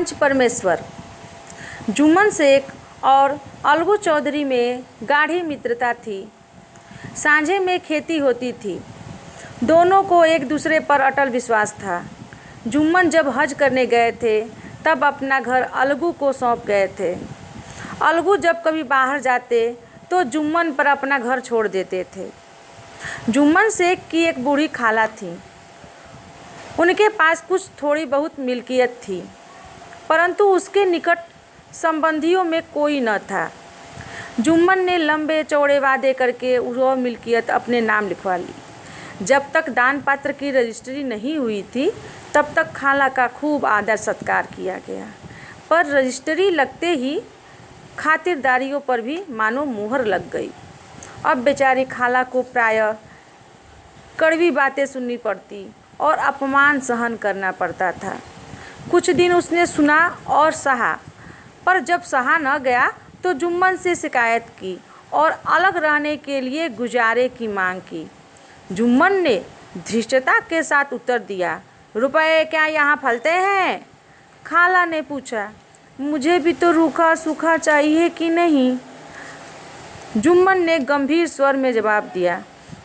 पंच परमेश्वर। जुम्मन शेख और अलगू चौधरी में गाढ़ी मित्रता थी। सांझे में खेती होती थी। दोनों को एक दूसरे पर अटल विश्वास था। जुम्मन जब हज करने गए थे तब अपना घर अलगू को सौंप गए थे। अलगू जब कभी बाहर जाते तो जुम्मन पर अपना घर छोड़ देते थे। जुम्मन शेख की एक बूढ़ी खाला थी। उनके पास कुछ थोड़ी बहुत मिल्कियत थी, परंतु उसके निकट संबंधियों में कोई न था। जुम्मन ने लंबे चौड़े वादे करके वह मिल्कियत अपने नाम लिखवा ली। जब तक दान पात्र की रजिस्ट्री नहीं हुई थी तब तक खाला का खूब आदर सत्कार किया गया, पर रजिस्ट्री लगते ही खातिरदारियों पर भी मानो मुहर लग गई। अब बेचारी खाला को प्रायः कड़वी बातें सुननी पड़ती और अपमान सहन करना पड़ता था। कुछ दिन उसने सुना और सहा, पर जब सहा न गया तो जुम्मन से शिकायत की और अलग रहने के लिए गुजारे की मांग की। जुम्मन ने धृष्टता के साथ उत्तर दिया, रुपए क्या यहाँ फलते हैं? खाला ने पूछा, मुझे भी तो रूखा सूखा चाहिए कि नहीं? जुम्मन ने गंभीर स्वर में जवाब दिया,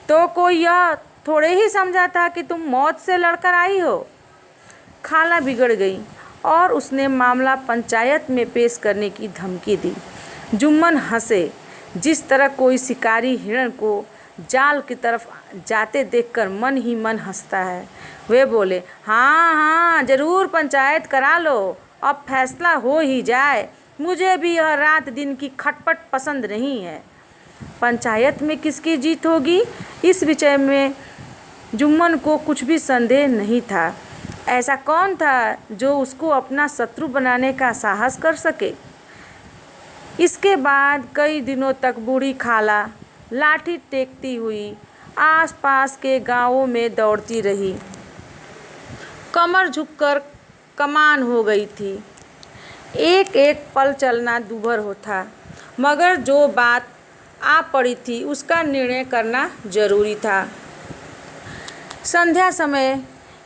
तो कोई यह थोड़े ही समझा था कि तुम मौत से लड़कर आई हो। खाला बिगड़ गई और उसने मामला पंचायत में पेश करने की धमकी दी। जुम्मन हंसे, जिस तरह कोई शिकारी हिरण को जाल की तरफ जाते देखकर मन ही मन हंसता है। वे बोले, हाँ हाँ ज़रूर पंचायत करा लो, अब फैसला हो ही जाए। मुझे भी यह रात दिन की खटपट पसंद नहीं है। पंचायत में किसकी जीत होगी, इस विषय में जुम्मन को कुछ भी संदेह नहीं था। ऐसा कौन था जो उसको अपना शत्रु बनाने का साहस कर सके। इसके बाद कई दिनों तक बूढ़ी खाला लाठी टेकती हुई आसपास के गांवों में दौड़ती रही। कमर झुककर कमान हो गई थी। एक एक पल चलना दूभर होता, मगर जो बात आ पड़ी थी उसका निर्णय करना जरूरी था। संध्या समय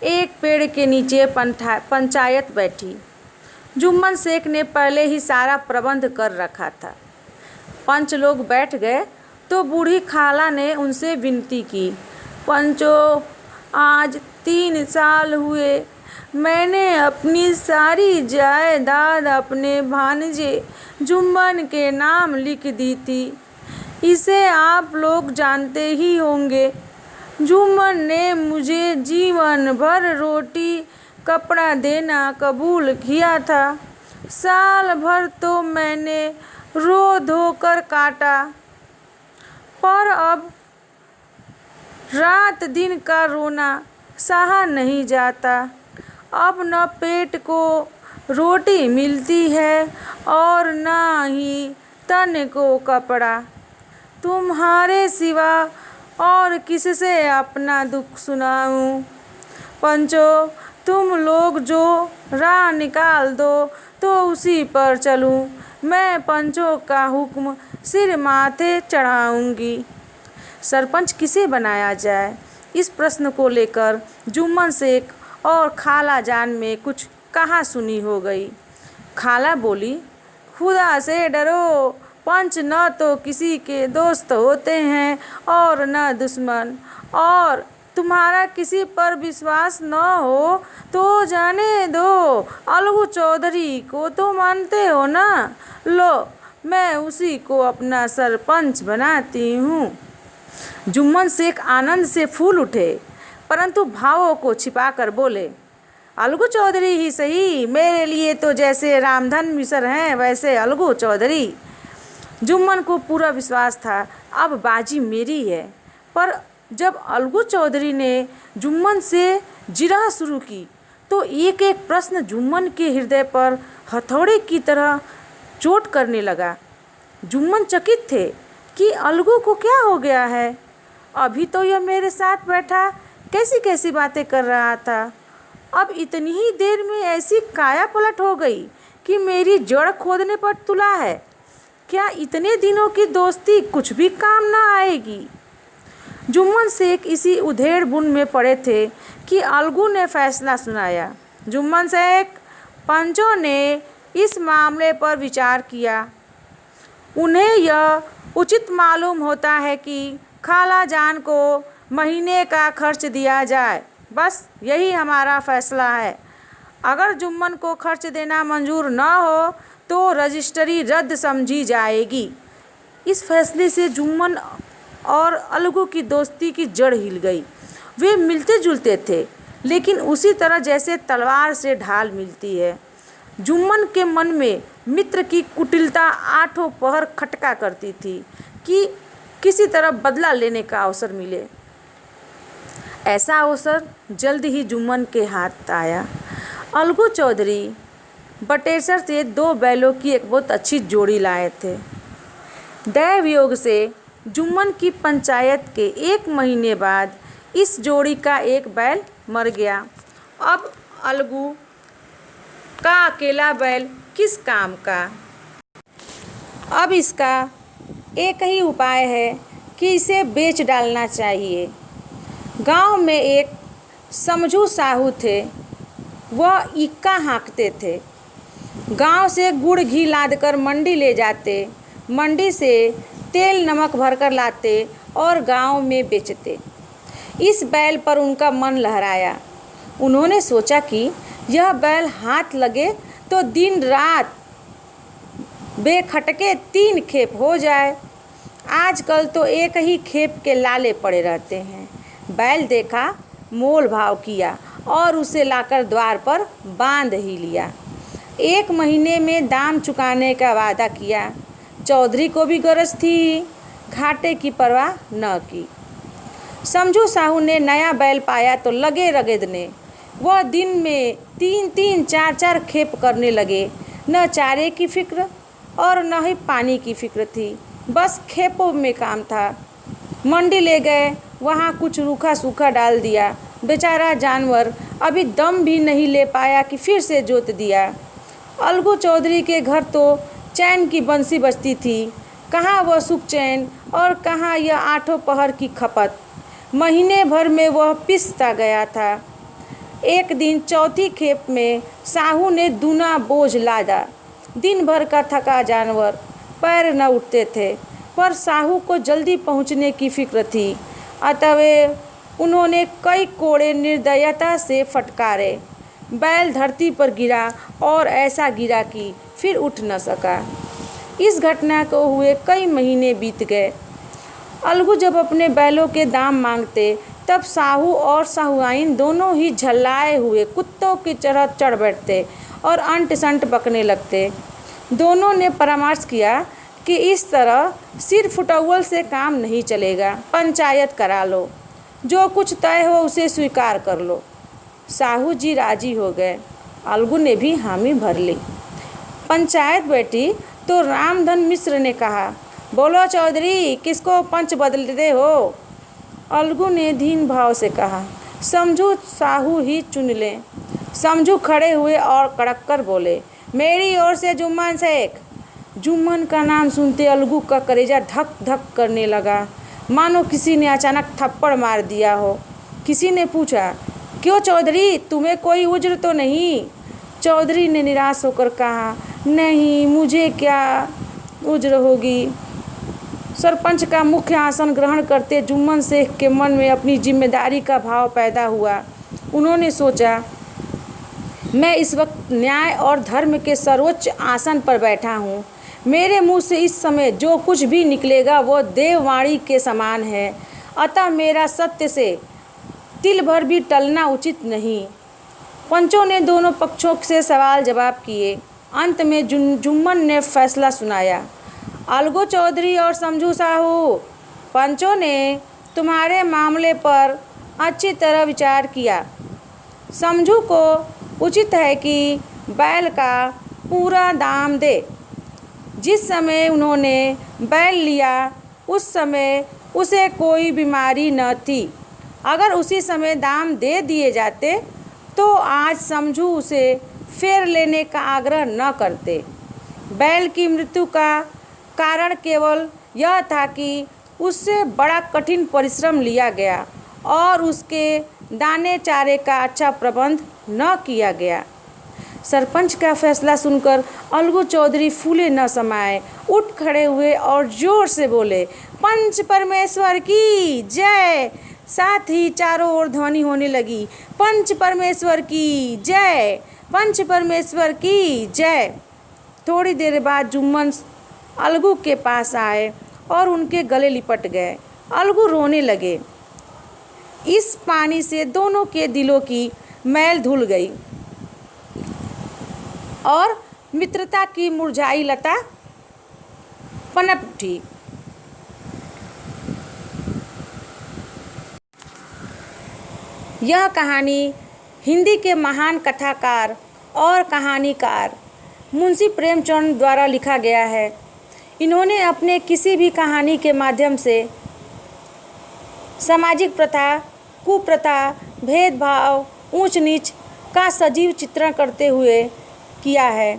एक पेड़ के नीचे पंचायत बैठी। जुम्मन शेख ने पहले ही सारा प्रबंध कर रखा था। पंच लोग बैठ गए तो बूढ़ी खाला ने उनसे विनती की, पंचों, आज 3 साल हुए मैंने अपनी सारी जायदाद अपने भांजे जुम्मन के नाम लिख दी थी। इसे आप लोग जानते ही होंगे। जुम्मन ने मुझे जीवन भर रोटी कपड़ा देना कबूल किया था। साल भर तो मैंने रो धोकर काटा, पर अब रात दिन का रोना सहा नहीं जाता। अब न पेट को रोटी मिलती है और न ही तन को कपड़ा। तुम्हारे सिवा और किससे अपना दुख सुनाऊं? पंचों, तुम लोग जो राह निकाल दो तो उसी पर चलूं। मैं पंचों का हुक्म सिर माथे चढ़ाऊंगी। सरपंच किसे बनाया जाए, इस प्रश्न को लेकर जुम्मन शेख और खाला जान में कुछ कहा सुनी हो गई। खाला बोली, खुदा से डरो, पंच न तो किसी के दोस्त होते हैं और न दुश्मन, और तुम्हारा किसी पर विश्वास न हो तो जाने दो। अलगू चौधरी को तो मानते हो ना? लो, मैं उसी को अपना सरपंच बनाती हूँ। जुम्मन शेख आनंद से फूल उठे, परंतु भावों को छिपाकर बोले, अलगू चौधरी ही सही, मेरे लिए तो जैसे रामधन मिसर हैं वैसे अलगू चौधरी। जुम्मन को पूरा विश्वास था अब बाजी मेरी है, पर जब अलगू चौधरी ने जुम्मन से जिरह शुरू की तो एक एक प्रश्न जुम्मन के हृदय पर हथौड़े की तरह चोट करने लगा। जुम्मन चकित थे कि अलगू को क्या हो गया है। अभी तो यह मेरे साथ बैठा कैसी कैसी बातें कर रहा था, अब इतनी ही देर में ऐसी काया पलट हो गई कि मेरी जड़ खोदने पर तुला है। क्या इतने दिनों की दोस्ती कुछ भी काम न आएगी? जुम्मन शेख इसी उधेड़ बुन में पड़े थे कि अलगू ने फैसला सुनाया। जुम्मन शेख, पंचों ने इस मामले पर विचार किया। उन्हें यह उचित मालूम होता है कि खाला जान को महीने का खर्च दिया जाए। बस यही हमारा फैसला है। अगर जुम्मन को खर्च देना मंजूर न हो तो रजिस्ट्री रद्द समझी जाएगी। इस फैसले से जुम्मन और अलगू की दोस्ती की जड़ हिल गई। वे मिलते जुलते थे, लेकिन उसी तरह जैसे तलवार से ढाल मिलती है। जुम्मन के मन में मित्र की कुटिलता आठों पहर खटका करती थी कि किसी तरह बदला लेने का अवसर मिले। ऐसा अवसर जल्द ही जुम्मन के हाथ आया। अलगू चौधरी बटेसर से 2 बैलों की एक बहुत अच्छी जोड़ी लाए थे। दैव योग से जुम्मन की पंचायत के 1 महीने बाद इस जोड़ी का एक बैल मर गया। अब अलगू का अकेला बैल किस काम का। अब इसका एक ही उपाय है कि इसे बेच डालना चाहिए। गांव में एक समझू साहू थे। वह इक्का हाँकते थे। गांव से गुड़ घी लादकर मंडी ले जाते, मंडी से तेल नमक भरकर लाते और गांव में बेचते। इस बैल पर उनका मन लहराया। उन्होंने सोचा कि यह बैल हाथ लगे तो दिन रात बेखटके 3 खेप हो जाए। आजकल तो एक ही खेप के लाले पड़े रहते हैं। बैल देखा, मोल भाव किया और उसे लाकर द्वार पर बांध ही लिया। 1 महीने में दाम चुकाने का वादा किया। चौधरी को भी गरज थी, घाटे की परवाह न की। समझू साहू ने नया बैल पाया तो लगे रगड़ने। वह दिन में 3-3, 4-4 खेप करने लगे। न चारे की फिक्र और न ही पानी की फिक्र थी, बस खेपों में काम था। मंडी ले गए, वहाँ कुछ रूखा सूखा डाल दिया। बेचारा जानवर अभी दम भी नहीं ले पाया कि फिर से जोत दिया। अलगू चौधरी के घर तो चैन की बंसी बजती थी। कहाँ वह सुख चैन और कहाँ यह आठों पहर की खपत। महीने भर में वह पिसता गया था। एक दिन चौथी खेप में साहू ने दूना बोझ लादा। दिन भर का थका जानवर, पैर न उठते थे, पर साहू को जल्दी पहुंचने की फिक्र थी। अतः उन्होंने कई कोड़े निर्दयता से फटकारे। बैल धरती पर गिरा और ऐसा गिरा कि फिर उठ न सका। इस घटना को हुए कई महीने बीत गए। अलगू जब अपने बैलों के दाम मांगते तब साहू और साहुआइन दोनों ही झल्लाए हुए कुत्तों की तरह चढ़ बैठते और अंट संट बकने लगते। दोनों ने परामर्श किया कि इस तरह सिर फुटौल से काम नहीं चलेगा। पंचायत करा लो, जो कुछ तय हो उसे स्वीकार कर लो। साहू जी राजी हो गए। अलगू ने भी हामी भर ली। पंचायत बैठी तो रामधन मिश्र ने कहा, बोलो चौधरी, किसको पंच बदलते हो। अलगू ने दीन भाव से कहा, समझू साहू ही चुन लें। समझू खड़े हुए और कड़क कर बोले, मेरी ओर से जुम्मन शेख। जुम्मन का नाम सुनते अलगू का कलेजा धक धक करने लगा, मानो किसी ने अचानक थप्पड़ मार दिया हो। किसी ने पूछा, क्यों चौधरी, तुम्हें कोई उज्र तो नहीं। चौधरी ने निराश होकर कहा, नहीं, मुझे क्या उज्र होगी। सरपंच का मुख्य आसन ग्रहण करते जुम्मन शेख के मन में अपनी जिम्मेदारी का भाव पैदा हुआ। उन्होंने सोचा, मैं इस वक्त न्याय और धर्म के सर्वोच्च आसन पर बैठा हूँ। मेरे मुंह से इस समय जो कुछ भी निकलेगा वो देववाणी के समान है। अतः मेरा सत्य से तिल भर भी टलना उचित नहीं। पंचों ने दोनों पक्षों से सवाल जवाब किए। अंत में जुम्मन ने फैसला सुनाया, अलगू चौधरी और समझू साहू, पंचों ने तुम्हारे मामले पर अच्छी तरह विचार किया। समझू को उचित है कि बैल का पूरा दाम दे। जिस समय उन्होंने बैल लिया उस समय उसे कोई बीमारी न थी। अगर उसी समय दाम दे दिए जाते तो आज समझू उसे फेर लेने का आग्रह न करते। बैल की मृत्यु का कारण केवल यह था कि उससे बड़ा कठिन परिश्रम लिया गया और उसके दाने चारे का अच्छा प्रबंध न किया गया। सरपंच का फैसला सुनकर अलगू चौधरी फूले न समाये, उठ खड़े हुए और जोर से बोले, पंच परमेश्वर की जय। साथ ही चारों ओर ध्वनि होने लगी, पंच परमेश्वर की जय, पंच परमेश्वर की जय। थोड़ी देर बाद जुम्मन अलगू के पास आए और उनके गले लिपट गए। अलगू रोने लगे। इस पानी से दोनों के दिलों की मैल धुल गई और मित्रता की मुरझाई लता पनप उठी। यह कहानी हिंदी के महान कथाकार और कहानीकार मुंशी प्रेमचंद द्वारा लिखा गया है। इन्होंने अपने किसी भी कहानी के माध्यम से सामाजिक प्रथा, कुप्रथा, भेदभाव, ऊंच नीच का सजीव चित्रण करते हुए किया है।